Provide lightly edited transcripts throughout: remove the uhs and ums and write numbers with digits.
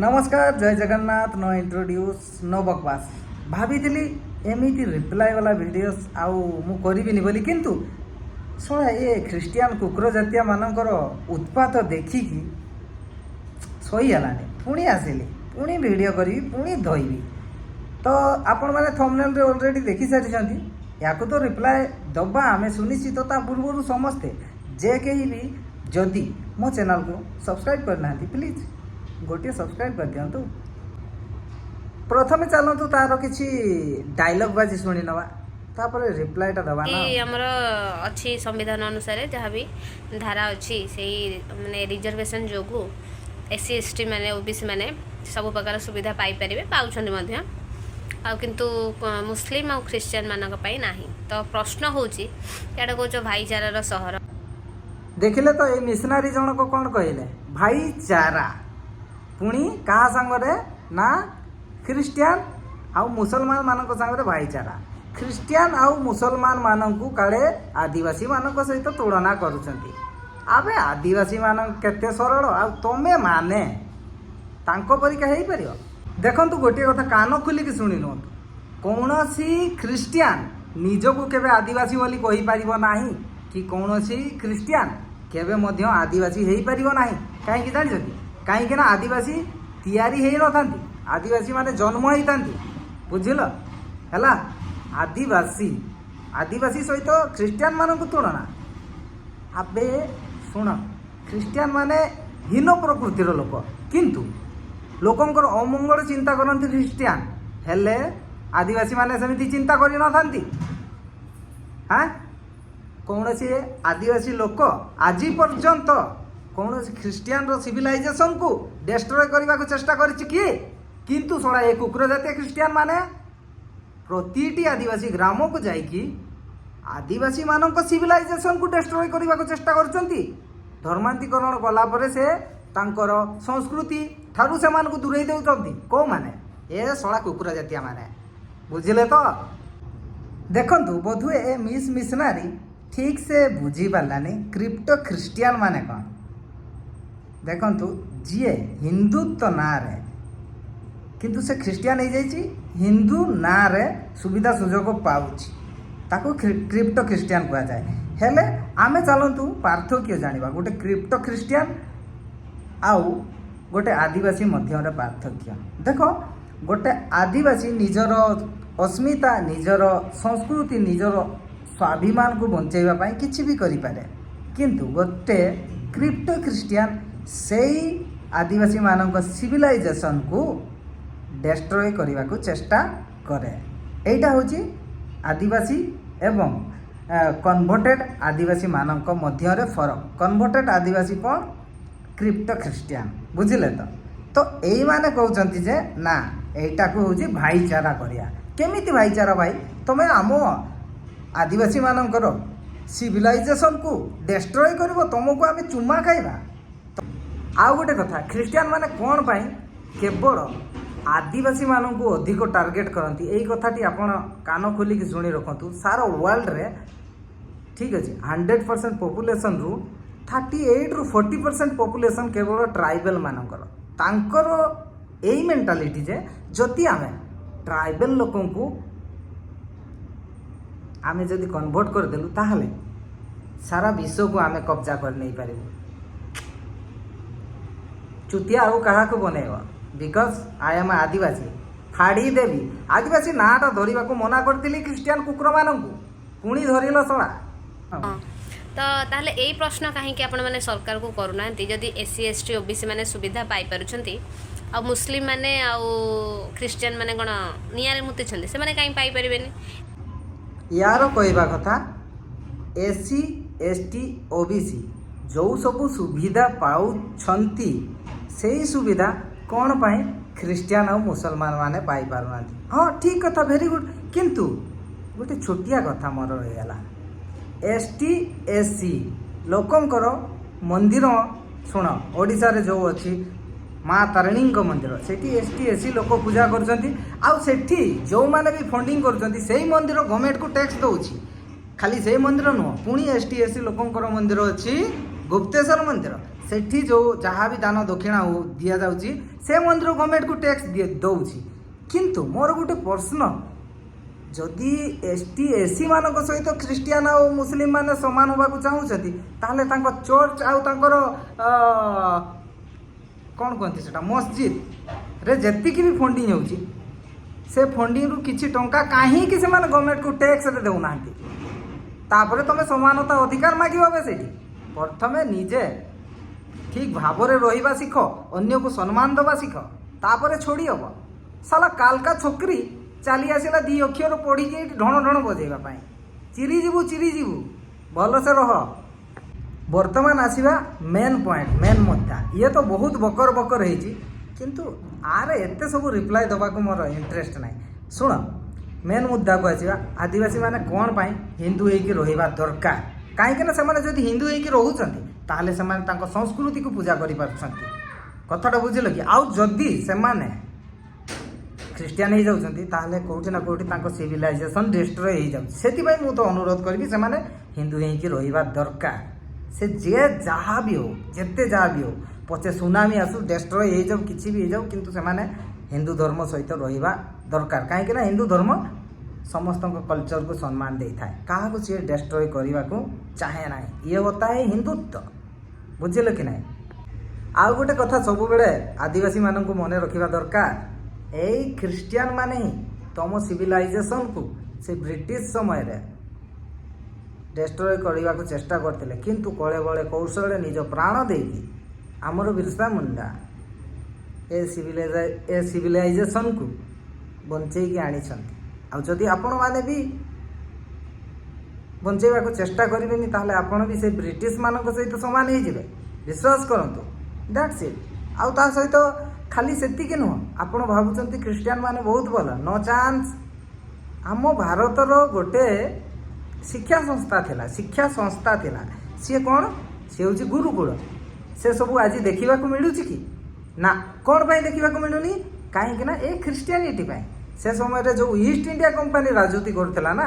नमस्कार जय Jagannath know introduce no बकवास भाभी एमती रिप्लाय वाला वीडियोस आउ मु करिबिनी बोली किंतु शोना ये ख्रिस्टियान कुकुर जातीय मानकर उत्पात देखिकी सहीगलानी पुणी आसिली पुणी वीडियो करी पुणी धोइबी तो आपण मैंने थंबनेल रे ऑलरेडी देखि सारी या तो रिप्लाय दबा आमे सुनिश्चित ता पूर्व समस्ते जे कहीं भी जदि मो चैनल को सब्सक्राइब करना प्लीज गोटे सब्सक्राइब कर दिंतु। प्रथमे चलतु तार किसी डायलॉग बाजी शुणी नवा तापर रिप्लायटा दबा ना हमर अछि संविधान अनुसार जहाँ भी धारा अछि से माने रिजर्वेशन जोगु एससी एसटी माने ओबीसी माने सब प्रकार सुविधा पाई परिबे पाउछन मध्य आ किंतु मुस्लिम और क्रिश्चियन मानक पई नाही। तो प्रश्न होची याडा कोचो भाईचारार सहर देखिले तो ये मिशनरी जन को कौन कहले भाईचारा पुणी कहा सांगरे ना ख्रिस्टियान आउ मुसलमान मानक सांगरे भाईचारा ख्रिस्टियान आउ मुसलमान मानकु काले आदिवासी मानक सहित तुलना करूछंती। आबे आदिवासी मानक केते सरल आ तमे माने तांको परिका हेई परियो। देखंतु गोटे कथा कान खुली कि सुनि नोंतु कौनसी ख्रिस्टियान निजको केबे आदिवासी बोली कहि परिबो नाही कि कौनसी ख्रिस्टियान केबे मध्य आदिवासी हेई परिबो नाही। काहे कि जानि कहीं ना आदिवासी तैयारी हो न आदिवासी माने जन्म होता बुझल है आदिवासी आदिवासी सहित ख्रिस्टियान मान तुलना आबे शुण ख्रिस्टियान माने हीन प्रकृतिर लोक किंतु लोकंकर अमंगल चिंता करती ख्रिस्टियान हेले आदिवासी माने सेमती चिंता कर हाँ कौन सी आदिवासी लोक आज पर्यंत कौन ख्रिस्टियान सिविलाइजेशन को डिस्ट्रॉय करने को चेष्टा करिछि किए किंतु सोड़ा ये कुकुर जातीय ख्रिस्टियान माने प्रतिटी आदिवासी ग्राम को जाइकी आदिवासी मानक सिविलाइजेशन को डिस्ट्रॉय करने को चेष्टा करछंती। धर्मांतरीकरण गला परे से तांकर संस्कृति ठारू से मान को दूरेई देउछंती को माने ए सोड़ा कुकुर जातीय माने बुझिले तो देखंतु बोधुए ए मिस मिशनरी ठीक से बुझी पालानी क्रिप्टो ख्रिस्टियान माने कौन देखंतु जी हिंदुत्व ना रे किंतु से ख्रिस्टियान हो जाइए हिंदू ना रे सुविधा सुजोग पाउछि ताको क्रिप्टो ख्रिस्टियान कहा जाए हेले आमे चलतु पार्थक्य जानिबा गोटे क्रिप्टो ख्रिस्टियान आउ गोटे आदिवासी मध्य पार्थक्य देखो गोटे आदिवासी निजर अस्मिता निजर संस्कृति निजर स्वाभिमान को बंचाइबा पई किछि भी करि पारे किंतु गोटे क्रिप्टो ख्रिस्टियान सेई आदिवासी मानक सिविलाइजेशन को डिस्ट्रॉय करने को चेष्टा करे। एटा होची आदिवासी एवं कन्वर्टेड आदिवासी मानक मध्य रे फरक। कन्वर्टेड आदिवासी कौन क्रिप्टो ख्रिस्टियान बुझिले तो एई माने कहउचंती जे ना एटा को होची भाईचारा करिया केमिति भाईचारा भाई तमे आमो आदिवासी मानकर सिविलाइजेशन को डिस्ट्रॉय करबो तुमको आमे चुम्मा खाइबा। आउ गोटे कथा ख्रिस्टियान माने कौन पाई केवल आदिवासी मानक अधिक टार्गेट करती यही कथाटी आपण कान खोलिकी शुणी रखु सारा वर्ल्ड रे ठीक अच्छे 100% पॉपुलेशन रु 38 रु 40% पॉपुलेशन केवल ट्राइबल मानकर तांकर यही मेंटालिटी जे जदि आमे ट्राइबल लोकों को आमे जदि कन्वर्ट करदेलु ताहले सारा विश्व को आमे कब्जा कर नहीं पारिबु। चुतिया आउ कहा को बनेब बिकज आई एम आदिवासी फाड़ी देवी आदिवासी नाटा धरवा को मना करती ख्रिस्टियान कुकुर मान पुणी धरल सड़ा तो ताहले एई प्रश्न कहीं आपण माने सरकार को करूना जदि एससी एसटी ओबीसी माने सुविधा पाई पारुछंती आ मुस्लिम माने आ ख्रिस्टियान माने कोन नियारे मुति छंदी से माने काई पाई परिबेनी यार कहवा कथा एससी एसटी ओबीसी जो सब सुविधा पाउछंती सेही सुविधा कौन पाई ख्रिस्टियान और मुसलमान माने पाई पारुना। हाँ ठीक कथा वेरी गुड किंतु गोटे छोटिया कथा मोर रहीगला एसटी एससी लोकंकर मंदिर शुण ओडिशा रे जो अच्छी माँ तारिणी मंदिर सेठी एसटी एससी लोक पूजा करछंती आउ सेठी जो माने भी फंडिंग करछंती सेही मंदिर गवर्नमेंट को टैक्स दउछि खाली सेही मंदिर नुह पुणी एसटी एससी लोकंकर मंदिर अच्छी गुप्तेश्वर मंदिर ସେଠି ଯେଉଁ ଯାହା ବି ଦାନ ଦକ୍ଷିଣା ଦିଆଯାଉଛି ସେ ମନ୍ଦିର ଗଭର୍ଣ୍ଣମେଣ୍ଟକୁ ଟ୍ୟାକ୍ସ ଦେଉଛି। କିନ୍ତୁ ମୋର ଗୋଟେ ପ୍ରଶ୍ନ, ଯଦି ST SC ମାନଙ୍କ ସହିତ ଖ୍ରୀଷ୍ଟିଆନ ଆଉ ମୁସଲିମ ମାନେ ସମାନ ହେବାକୁ ଚାହୁଁଛନ୍ତି ତାହେଲେ ତାଙ୍କ ଚର୍ଚ୍ଚ ଆଉ ତାଙ୍କର କ'ଣ କୁହନ୍ତି ସେଟା ମସଜିଦରେ ଯେତିକି ବି ଫଣ୍ଡିଂ ହେଉଛି ସେ ଫଣ୍ଡିଂରୁ କିଛି ଟଙ୍କା କାହିଁକି ସେମାନେ ଗଭର୍ଣ୍ଣମେଣ୍ଟକୁ ଟ୍ୟାକ୍ସରେ ଦେଉନାହାନ୍ତି? ତାପରେ ତୁମେ ସମାନତା ଅଧିକାର ମାଗିବ ସେଇଠି। ପ୍ରଥମେ ନିଜେ ଠିକ୍ ଭାବରେ ରହିବା ଶିଖ, ଅନ୍ୟକୁ ସମ୍ମାନ ଦେବା ଶିଖ, ତାପରେ ଛୋଡ଼ି ହେବ। ସାଲା କାଲକା ଛୋକରୀ ଚାଲି ଆସିଲା 2 ଅକ୍ଷର ପଢ଼ିକି ଏଇଠି ଢଣ ଢଣ ବଜେଇବା ପାଇଁ। ଚିରିଯିବୁ, ଭଲସେ ରହ। ବର୍ତ୍ତମାନ ଆସିବା ମେନ୍ ପଏଣ୍ଟ, ମେନ୍ ମୁଦ୍ଦା। ଇଏ ତ ବହୁତ ବକର ହେଇଛି, କିନ୍ତୁ ଆରେ ଏତେ ସବୁ ରିପ୍ଲାଏ ଦେବାକୁ ମୋର ଇଣ୍ଟରେଷ୍ଟ ନାହିଁ। ଶୁଣ, ମେନ୍ ମୁଦ୍ଦାକୁ ଆସିବା। ଆଦିବାସୀମାନେ କ'ଣ ପାଇଁ ହିନ୍ଦୁ ହେଇକି ରହିବା ଦରକାର? କାହିଁକିନା ସେମାନେ ଯଦି ହିନ୍ଦୁ ହେଇକି ରହୁଛନ୍ତି ତାହେଲେ ସେମାନେ ତାଙ୍କ ସଂସ୍କୃତିକୁ ପୂଜା କରିପାରୁଛନ୍ତି। କଥାଟା ବୁଝିଲ କି? ଆଉ ଯଦି ସେମାନେ ଖ୍ରୀଷ୍ଟିଆନ ହେଇଯାଉଛନ୍ତି ତାହେଲେ କେଉଁଠି ନା କେଉଁଠି ତାଙ୍କ ସିଭିଲାଇଜେସନ୍ ଡିଷ୍ଟ୍ରୟ ହେଇଯାଉଛି। ସେଥିପାଇଁ ମୁଁ ତ ଅନୁରୋଧ କରିବି ସେମାନେ ହିନ୍ଦୁ ହେଇକି ରହିବା ଦରକାର। ସେ ଯାହା ବି ହଉ, ଯେତେ ଯାହା ବି ହଉ, ପଛେ ସୁନାମି ଆସୁ, ଡିଷ୍ଟ୍ରୟ ହେଇଯାଉ, କିଛି ବି ହେଇଯାଉ, କିନ୍ତୁ ସେମାନେ ହିନ୍ଦୁ ଧର୍ମ ସହିତ ରହିବା ଦରକାର। କାହିଁକିନା ହିନ୍ଦୁ ଧର୍ମ ସମସ୍ତଙ୍କ କଲଚରକୁ ସମ୍ମାନ ଦେଇଥାଏ, କାହାକୁ ସିଏ ଡିଷ୍ଟ୍ରୟ କରିବାକୁ ଚାହେଁ ନାହିଁ। ଇଏ ବତାଏ ହିନ୍ଦୁତ୍ୱ। ବୁଝିଲ କି ନାହିଁ? ଆଉ ଗୋଟେ କଥା ସବୁବେଳେ ଆଦିବାସୀମାନଙ୍କୁ ମନେ ରଖିବା ଦରକାର, ଏଇ ଖ୍ରୀଷ୍ଟିଆନ ମାନେ ହିଁ ତମ ସିଭିଲାଇଜେସନକୁ ସେ ବ୍ରିଟିଶ ସମୟରେ ଡିଷ୍ଟ୍ରୟ କରିବାକୁ ଚେଷ୍ଟା କରିଥିଲେ, କିନ୍ତୁ କଳେ ବଳେ କୌଶଳରେ ନିଜ ପ୍ରାଣ ଦେଇକି ଆମର ବିର୍ସା ମୁଣ୍ଡା ଏ ସିଭିଲାଇଜେସନକୁ ବଞ୍ଚେଇକି ଆଣିଛନ୍ତି। ଆଉ ଯଦି ଆପଣମାନେ ବି ବଞ୍ଚେଇବାକୁ ଚେଷ୍ଟା କରିବେନି ତାହେଲେ ଆପଣ ବି ସେ ବ୍ରିଟିଶ ମାନଙ୍କ ସହିତ ସମାନ ହେଇଯିବେ। ବିଶ୍ୱାସ କରନ୍ତୁ, ଦ୍ୟାଟ୍ସ ଇଟ୍। ଆଉ ତା ସହିତ ଖାଲି ସେତିକି ନୁହଁ, ଆପଣ ଭାବୁଛନ୍ତି ଖ୍ରୀଷ୍ଟିଆନ ମାନେ ବହୁତ ଭଲ? No chance. ଆମ ଭାରତର ଗୋଟେ ଶିକ୍ଷା ସଂସ୍ଥା ଥିଲା। ସିଏ କ'ଣ? ସିଏ ହେଉଛି ଗୁରୁକୁଳ। ସେ ସବୁ ଆଜି ଦେଖିବାକୁ ମିଳୁଛି କି? ନା। କ'ଣ ପାଇଁ ଦେଖିବାକୁ ମିଳୁନି? କାହିଁକିନା ଏ ଖ୍ରୀଷ୍ଟିଆନିଟି ପାଇଁ। ସେ ସମୟରେ ଯେଉଁ ଇଷ୍ଟ ଇଣ୍ଡିଆ କମ୍ପାନୀ ରାଜୁତି କରୁଥିଲା ନା,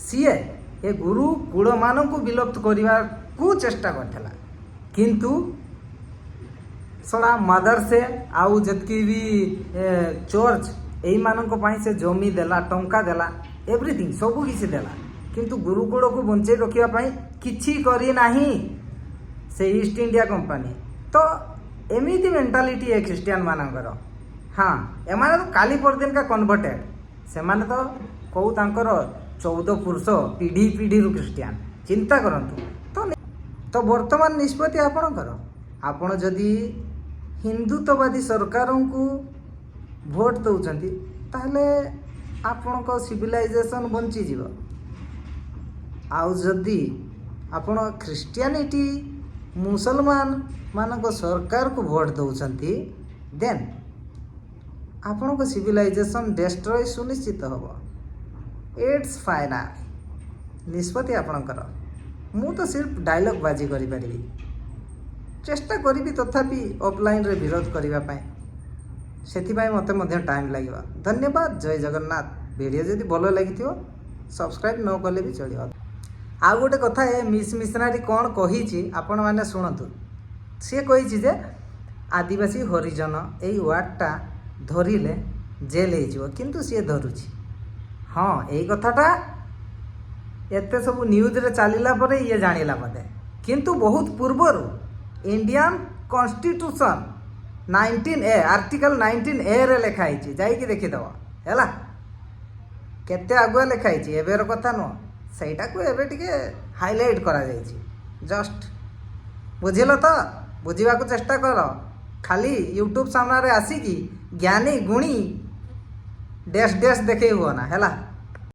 ସିଏ ଏ ଗୁରୁକୁଳମାନଙ୍କୁ ବିଲୁପ୍ତ କରିବାକୁ ଚେଷ୍ଟା କରିଥିଲା। କିନ୍ତୁ ଶଳା ମଦରସେ ଆଉ ଯେତିକି ବି ଚର୍ଚ୍ଚ ଏଇମାନଙ୍କ ପାଇଁ ସେ ଜମି ଦେଲା, ଟଙ୍କା ଦେଲା, ଏଭ୍ରିଥିଙ୍ଗ ସବୁ କିଛି ଦେଲା, କିନ୍ତୁ ଗୁରୁକୁଳକୁ ବଞ୍ଚେଇ ରଖିବା ପାଇଁ କିଛି କରିନାହିଁ ସେ ଇଷ୍ଟ ଇଣ୍ଡିଆ କମ୍ପାନୀ। ତ ଏମିତି ମେଣ୍ଟାଲିଟି ଏ ଖ୍ରୀଷ୍ଟିଆନ ମାନଙ୍କର। ହଁ, ଏମାନେ ତ କାଲି ପରଦିନକା କନଭର୍ଟେଡ଼। ସେମାନେ ତ କେଉଁ ତାଙ୍କର 14 ପୁରୁଷ ପିଢ଼ିରୁ ଖ୍ରୀଷ୍ଟିଆନ। ଚିନ୍ତା କରନ୍ତୁ। ତ ବର୍ତ୍ତମାନ ନିଷ୍ପତ୍ତି ଆପଣଙ୍କର। ଆପଣ ଯଦି ହିନ୍ଦୁତ୍ୱବାଦୀ ସରକାରଙ୍କୁ ଭୋଟ ଦେଉଛନ୍ତି ତାହେଲେ ଆପଣଙ୍କ ସିଭିଲାଇଜେସନ୍ ବଞ୍ଚିଯିବ। ଆଉ ଯଦି ଆପଣ ଖ୍ରୀଷ୍ଟିଆନିଟି ମୁସଲମାନ ମାନଙ୍କ ସରକାରକୁ ଭୋଟ ଦେଉଛନ୍ତି ଦେନ୍ ଆପଣଙ୍କ ସିଭିଲାଇଜେସନ୍ ଡେଷ୍ଟ୍ରୟ ସୁନିଶ୍ଚିତ ହେବ। It's final. ନିଷ୍ପତ୍ତି ଆପଣଙ୍କର। ମୁଁ ତ ସିର୍ଫ ଡାଇଲଗ୍ ବାଜି କରିପାରିବି, ଚେଷ୍ଟା କରିବି ତଥାପି ଅଫଲାଇନ୍ରେ ବିରୋଧ କରିବା ପାଇଁ। ସେଥିପାଇଁ ମୋତେ ମଧ୍ୟ ଟାଇମ୍ ଲାଗିବ। ଧନ୍ୟବାଦ। ଜୟ ଜଗନ୍ନାଥ। ଭିଡ଼ିଓ ଯଦି ଭଲ ଲାଗିଥିବ ସବସ୍କ୍ରାଇବ୍ ନ କଲେ ବି ଚଳିବ। ଆଉ ଗୋଟେ କଥା, ଏ ମିଶନାରୀ କ'ଣ କହିଛି ଆପଣମାନେ ଶୁଣନ୍ତୁ। ସିଏ କହିଛି ଯେ ଆଦିବାସୀ ହରିଜନ ଏଇ ୱାର୍ଡ଼ଟା ଧରିଲେ ଜେଲ୍ ହେଇଯିବ, କିନ୍ତୁ ସିଏ ଧରୁଛି। ହଁ, ଏଇ କଥାଟା ଏତେ ସବୁ ନ୍ୟୁଜ୍ରେ ଚାଲିଲା ପରେ ଇଏ ଜାଣିଲା ବୋଧେ, କିନ୍ତୁ ବହୁତ ପୂର୍ବରୁ ଇଣ୍ଡିଆନ୍ କନଷ୍ଟିଟ୍ୟୁସନ୍ 19A ଆର୍ଟିକଲ୍ 19Aରେ ଲେଖା ହେଇଛି। ଯାଇକି ଦେଖିଦେବ ହେଲା। କେତେ ଆଗୁଆ ଲେଖା ହେଇଛି, ଏବେର କଥା ନୁହଁ। ସେଇଟାକୁ ଏବେ ଟିକେ ହାଇଲାଇଟ୍ କରାଯାଇଛି ଜଷ୍ଟ। ବୁଝିଲ ତ? ବୁଝିବାକୁ ଚେଷ୍ଟା କର। ଖାଲି ୟୁଟ୍ୟୁବ୍ ସାମ୍ନାରେ ଆସିକି ଜ୍ଞାନୀ ଗୁଣୀ ଡ୍ୟାସ୍ ଦେଖେଇ ହୁଅ ନା ହେଲା।